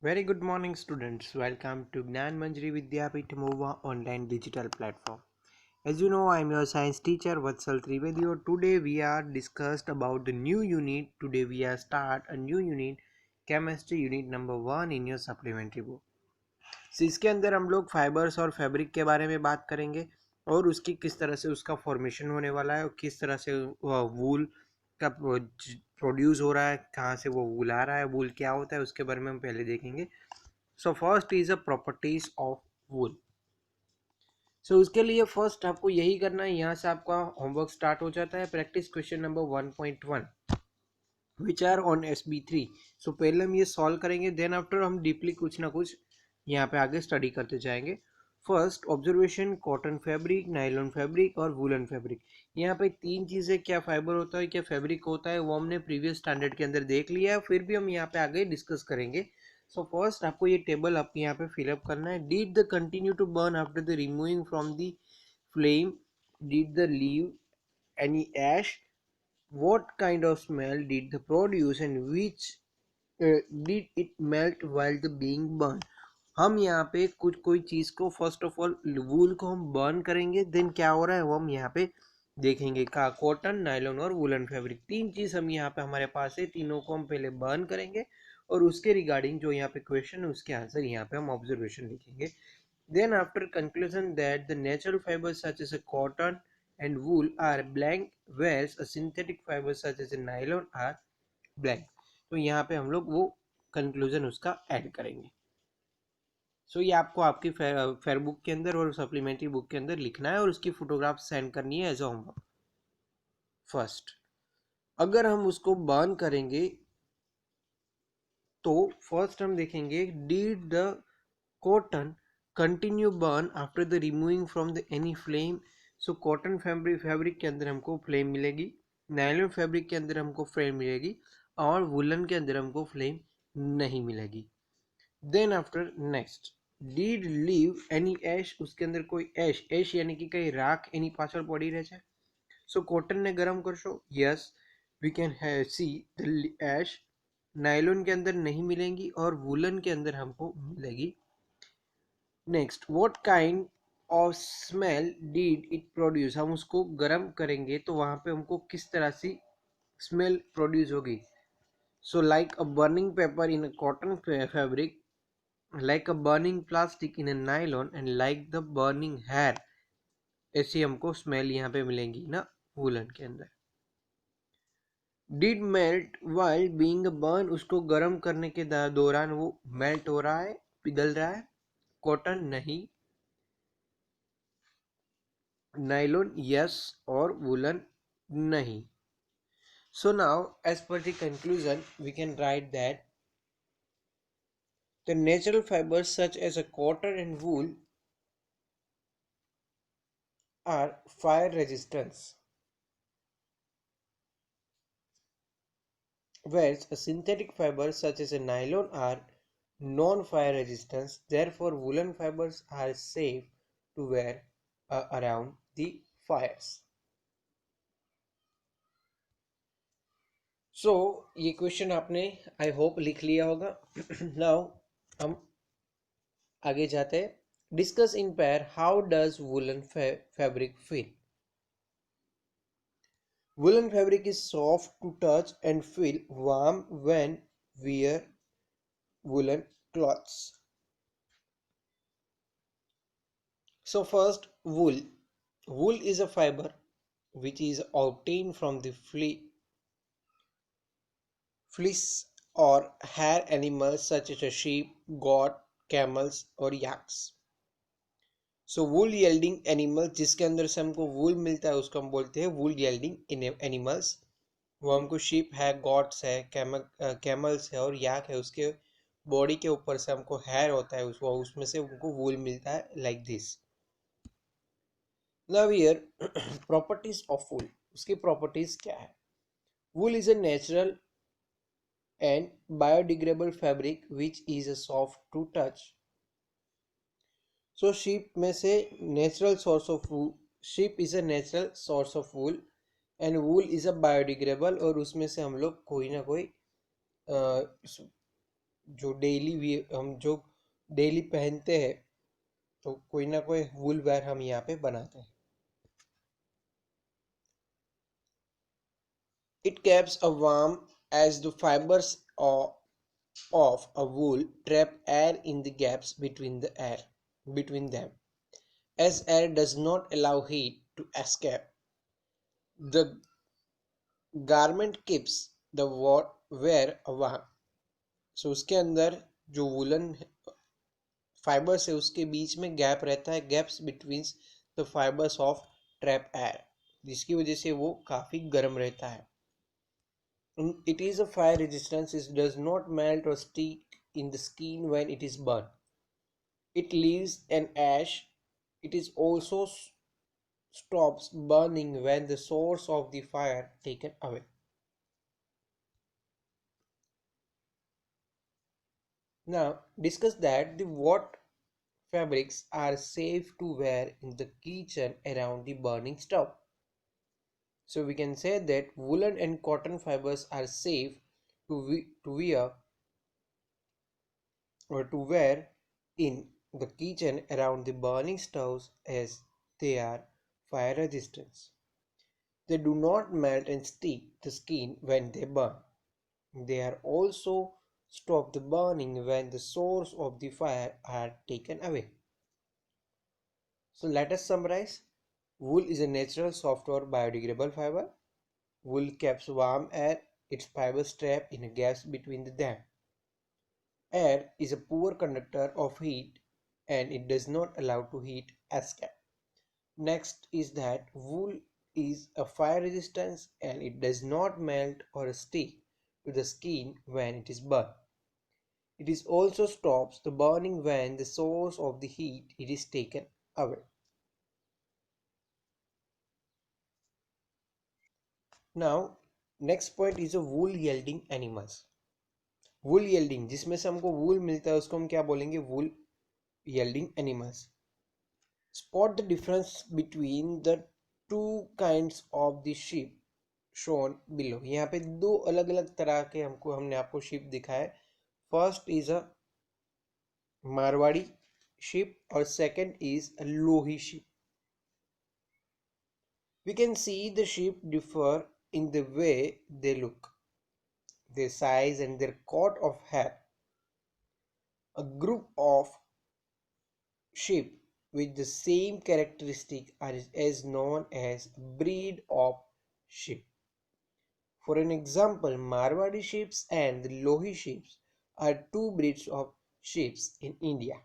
Very good morning, students. Welcome to Gnan Manjari Vidyapith MOVA online digital platform. As you know, I am your science teacher Vatsal Trivedi. Today we are discussed about the new unit. Today we are start a new unit, chemistry unit number 1 in your supplementary book. इसके अंदर हम लोग fibres और fabric के बारे में बात करेंगे और उसकी किस तरह से उसका फॉर्मेशन होने वाला है और किस तरह से वूल का प्रोड्यूस हो रहा है, कहाँ से वो वूल आ रहा है, वूल क्या होता है, उसके बारे में हम पहले देखेंगे. So first is a properties of wool. So उसके लिए फर्स्ट आपको यही करना है. यहाँ से आपका होमवर्क स्टार्ट हो जाता है. Practice question number 1.1 which are on SB3. So पहले हम ये सॉल्व करेंगे, देन आफ्टर हम डीपली कुछ ना कुछ यहाँ पे आगे स्टडी करते जाएंगे. First observation, cotton fabric, nylon fabric और वुलन फैब्रिक. यहाँ पे तीन चीज़ें, क्या फाइबर होता है क्या फैब्रिक होता है, वो हमने प्रीवियस स्टैंडर्ड के अंदर देख लिया है, फिर भी हम यहाँ पे आगे डिस्कस करेंगे. सो फर्स्ट आपको ये टेबल आप यहाँ पे फिलअप करना है. Did the continue to burn after the removing from the flame, did the leave any ash, what kind of smell did they produce and which did it melt while the being burned. हम यहाँ पे कुछ कोई चीज़ को first of all वूल को हम burn करेंगे, then क्या हो रहा है वो हम यहाँ पे देखेंगे. का कॉटन, नायलॉन और वुलन फैब्रिक, तीन चीज़ हम यहाँ पे हमारे पास है. तीनों को हम पहले बर्न करेंगे और उसके रिगार्डिंग जो यहाँ पे क्वेश्चन है उसके आंसर यहाँ पे हम ऑब्जर्वेशन लिखेंगे. Then after conclusion that the natural fibers such as a cotton and wool are blank, whereas a synthetic fibers such as a nylon are blank. तो यहाँ पे हम लोग वो कंक्लूजन उसका ऐड करेंगे. सो ये आपको आपकी फेयर बुक के अंदर और सप्लीमेंट्री बुक के अंदर लिखना है और उसकी फोटोग्राफ सेंड करनी है एज अ होमवर्क. फर्स्ट अगर हम उसको बर्न करेंगे तो फर्स्ट हम देखेंगे did the cotton continue burn after the removing from the any flame. So cotton fabric के अंदर हमको फ्लेम मिलेगी, नायलॉन फैब्रिक के अंदर हमको फ्लेम मिलेगी और वुलन के अंदर हमको फ्लेम नहीं मिलेगी. Then after next did leave any ash, उसके अंदर कोई एश, एश यानी कि कहीं राख एनी पाछળ પડી રહે છે. सो कॉटन ने गरम करशो, yes we can see the ash. Nylon के अंदर नहीं मिलेंगी और वुलन के अंदर हमको मिलेगी. Next what kind of smell did it produce, हम उसको गर्म करेंगे तो वहां पे हमको किस तरह से स्मेल प्रोड्यूस होगी. So like a burning paper in a cotton fabric, like a burning plastic in a nylon and like the burning hair, ऐसी हमको स्मेल यहाँ पे मिलेंगी ना वुलन के अंदर. Did melt while being burn, उसको गर्म करने के दौरान वो मेल्ट हो रहा है, पिघल रहा है. कॉटन नहीं, नायलॉन यस और वुलन नहीं. So now as per the conclusion we can write that the natural fibers such as a cotton and wool are fire resistant, whereas a synthetic fibers such as a nylon are non-fire resistant. Therefore woolen fibers are safe to wear around the fires. So ये question आपने I hope लिख लिया होगा. Now हम आगे जाते हैं. Discuss in pair how does woollen fabric feel. Woolen fabric is soft to touch and feel warm when wear woolen cloths. So first wool. Wool is a fiber which is obtained from the fleece or hair animals such as a sheep, goat, camels or yaks. So wool yielding animal, जिसके अंदर से हमको wool मिलता है उसको हम बोलते हैं वूल यील्डिंग एनिमल्स. वो हमको शीप है, गॉट्स है, कैमल्स है और याक है, उसके बॉडी के ऊपर से हमको हेयर होता है उसको, उसमें से हमको वूल मिलता है like this. Now here properties of wool. उसकी प्रॉपर्टीज क्या है. Wool is a natural and biodegradable fabric which is a soft to touch. So sheep में से natural source of wool, sheep is a natural source of wool and wool is a biodegradable, और उसमें से हम लोग कोई ना कोई जो हम जो डेली पहनते हैं, तो कोई ना कोई वूल वेयर हम यहाँ पे बनाते हैं. It keeps a warm as the fibers of a wool trap air in the gaps between them. As air does not allow heat to escape, the garment keeps the wear warm. So उसके अंदर जो woollen fibres है उसके बीच में gap रहता है, gaps between the fibres of trap air, जिसकी वजह से वो काफी गर्म रहता है. It is a fire resistance. It does not melt or stick in the skin when it is burned. It leaves an ash. It is also stops burning when the source of the fire taken away. Now discuss that the what fabrics are safe to wear in the kitchen around the burning stove. So we can say that woolen and cotton fibers are safe to wear or to wear in the kitchen around the burning stoves as they are fire resistant. They do not melt and stick the skin when they burn. They are also stop the burning when the source of the fire are taken away. So let us summarize. Wool is a natural soft or biodegradable fiber. Wool keeps warm air, its fibers trap in a gaps between them. Air is a poor conductor of heat and it does not allow to heat escape. Next is that wool is a fire resistance and it does not melt or stick to the skin when it is burned. It is also stops the burning when the source of the heat it is taken away. Now next point is a wool yielding animals. Wool yielding, जिसमें से हमको wool मिलता है उसको हम क्या बोलेंगे, वुल yielding animals. Spot the difference between the two kinds of the sheep shown below. यहाँ पे दो अलग अलग तरह के हमने आपको sheep दिखाए. First is a Marwari sheep और second is a Lohi sheep. We can see the sheep differ in the way they look, their size and their coat of hair. A group of sheep with the same characteristic is known as a breed of sheep. For an example, Marwadi sheep and the Lohi sheep are two breeds of sheep in India.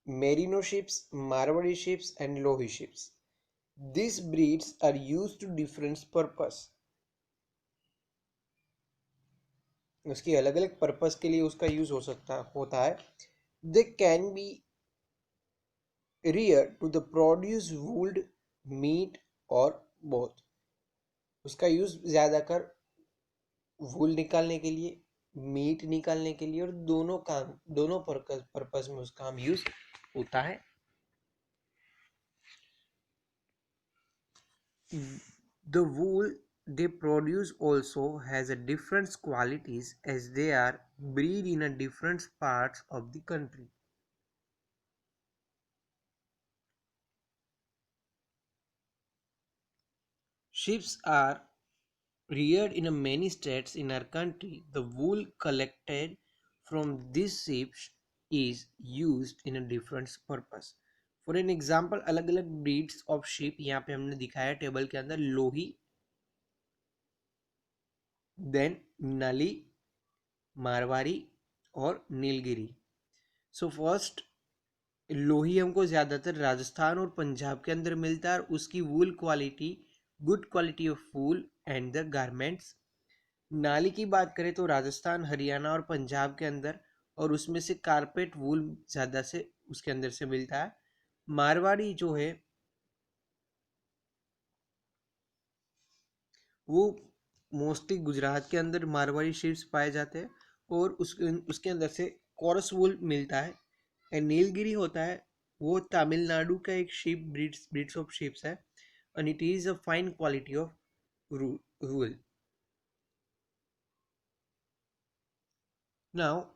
Merino sheep, Marwadi sheep and Lohi sheep. These breeds are used to different purpose. उसकी अलग अलग purpose के लिए उसका use होता है. They can be reared to the produce wool, meat और both. उसका यूज ज्यादातर वूल निकालने के लिए, मीट निकालने के लिए और दोनों पर्पस में उसका हम यूज होता है. The wool they produce also has a different qualities as they are breed in a different parts of the country. Sheep are reared in many states in our country. The wool collected from these sheep is used in a different purpose. For an example अलग अलग breeds of sheep यहाँ पे हमने दिखाया table के अंदर. लोही, then नली, मारवाड़ी और नीलगिरी. सो फर्स्ट लोही हमको ज़्यादातर राजस्थान और पंजाब के अंदर मिलता है और उसकी wool quality good quality of wool and the garments. Nali की बात करें तो राजस्थान, हरियाणा और पंजाब के अंदर, और उसमें से कारपेट वूल ज़्यादा से उसके अंदर से मिलता है. मारवाड़ी जो है वो मोस्टली गुजरात के अंदर मारवाड़ी शीप्स पाए जाते हैं और उसके अंदर से कॉरस वूल मिलता है. एंड नीलगिरी होता है वो तमिलनाडु का एक शीप ब्रीड्स ऑफ शीप्स है. and it is a fine quality of wool. Now,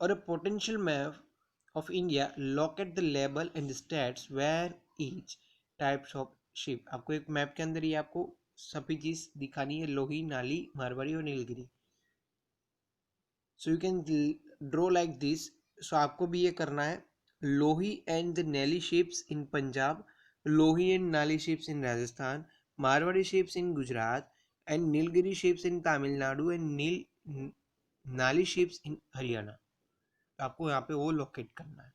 or a potential map of India, locate the label and the stats where each types of ship. आपको एक map के अंदर ही आपको सभी चीज दिखानी है, लोही, नाली, मारवाड़ी और Nilgiri. So you can draw like this. So आपको भी ये करना है. Lohi and the Nali sheeps in Punjab, Lohi and Nali sheeps in Rajasthan, Marwari sheeps in Gujarat, and Nilgiri sheeps in Tamil Nadu, and Nali sheeps in Haryana. आपको यहाँ पे वो लोकेट करना है.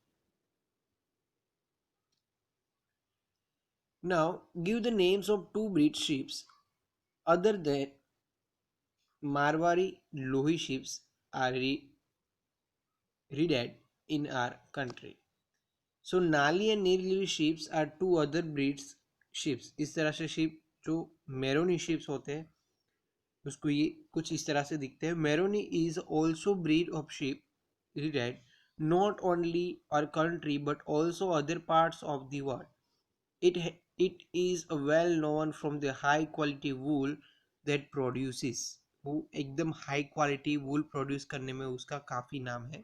Now, give the names of two breed ships other than Marwari Lohi ships are reared in our country. So, Nali and Nilgiri ships are two other breeds ships. इस तरह से ship जो मेरोनी ships होते हैं उसको ये कुछ इस तरह से दिखते हैं. मेरोनी is also breed of ship reared not only our country but also other parts of the world. It it is well known from the high quality wool that produces. वो एकदम हाई क्वालिटी वूल produce करने में उसका काफ़ी नाम है.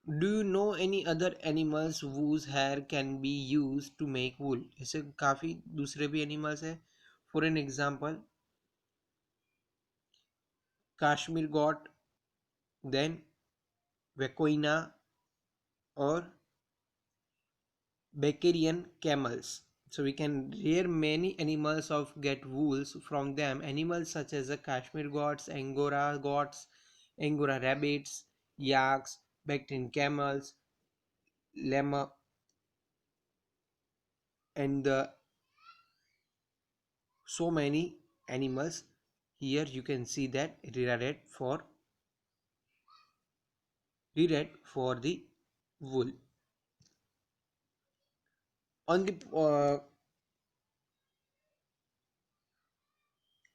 Do you know any other animals whose hair can be used to make wool? ऐसे काफ़ी दूसरे भी एनिमल्स हैं. For an example, Kashmir goat, then vicuna और Bactrian camels. So we can rear many animals of get wools from them. Animals such as the Kashmir goats, Angora rabbits, yaks, Bactrian camels, llama, and so many animals. Here you can see that reared for the wool. On the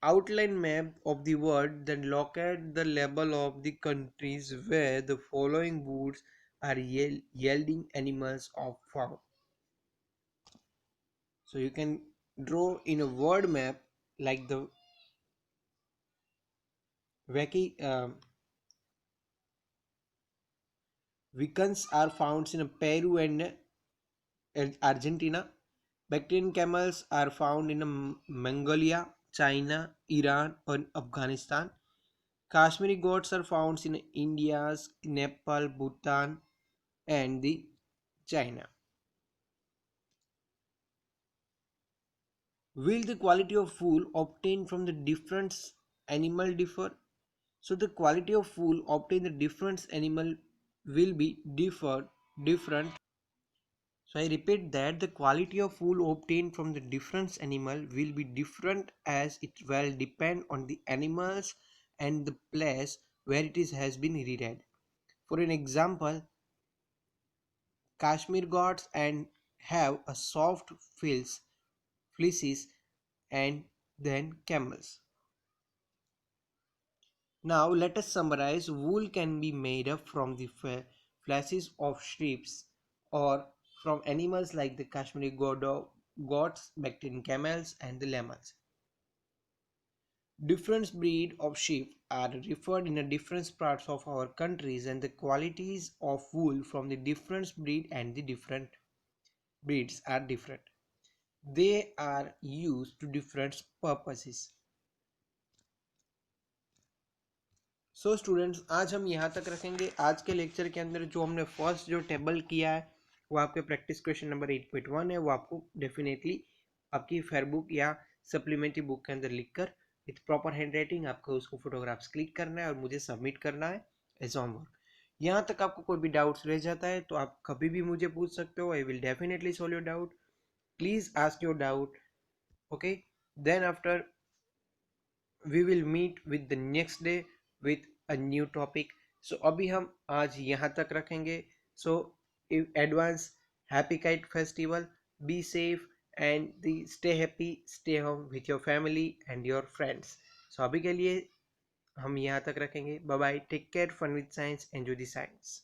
outline map of the world, then locate the label of the countries where the following woods are yielding animals of found. So you can draw in a word map like the Vicans are found in Peru and Argentina. Bactrian camels are found in Mongolia, China, Iran, and Afghanistan. Kashmiri goats are found in India, Nepal, Bhutan, and the China. Will the quality of wool obtained from the different animal differ? So the quality of wool obtained the different animal will be different. So I repeat that the quality of wool obtained from the different animal will be different as it will depend on the animals and the place where it is has been reared. For an example, Kashmir goats and have a soft fleeces and then camels. Now let us summarize. Wool can be made up from the fleeces of sheep or from animals like the Kashmiri goats, Bactrian camels, and the llamas. Different breed of sheep are referred in the different parts of our countries, and the qualities of wool from the different breed and the different breeds are different. They are used to different purposes. So students, आज हम यहाँ तक रखेंगे. आज के lecture के अंदर जो हमने फर्स्ट जो टेबल किया है वो आपके प्रैक्टिस क्वेश्चन नंबर 8.1 है. वो आपको डेफिनेटली आपकी फेयर बुक या सप्लीमेंट्री बुक के अंदर लिखकर विथ प्रॉपर हैंड राइटिंग आपको उसको फोटोग्राफ्स क्लिक करना है और मुझे सबमिट करना है एज होमवर्क. यहाँ तक आपको कोई भी डाउट्स रह जाता है तो आप कभी भी मुझे पूछ सकते हो. I will definitely solve your doubt. Please ask your doubt. Okay, then after we will meet with the next day with a new topic. So अभी हम आज यहाँ तक रखेंगे. So advance happy kite festival, be safe and stay happy, stay home with your family and your friends. So अभी के लिए हम यहाँ तक रखेंगे. Bye bye, take care, fun with science, enjoy the science.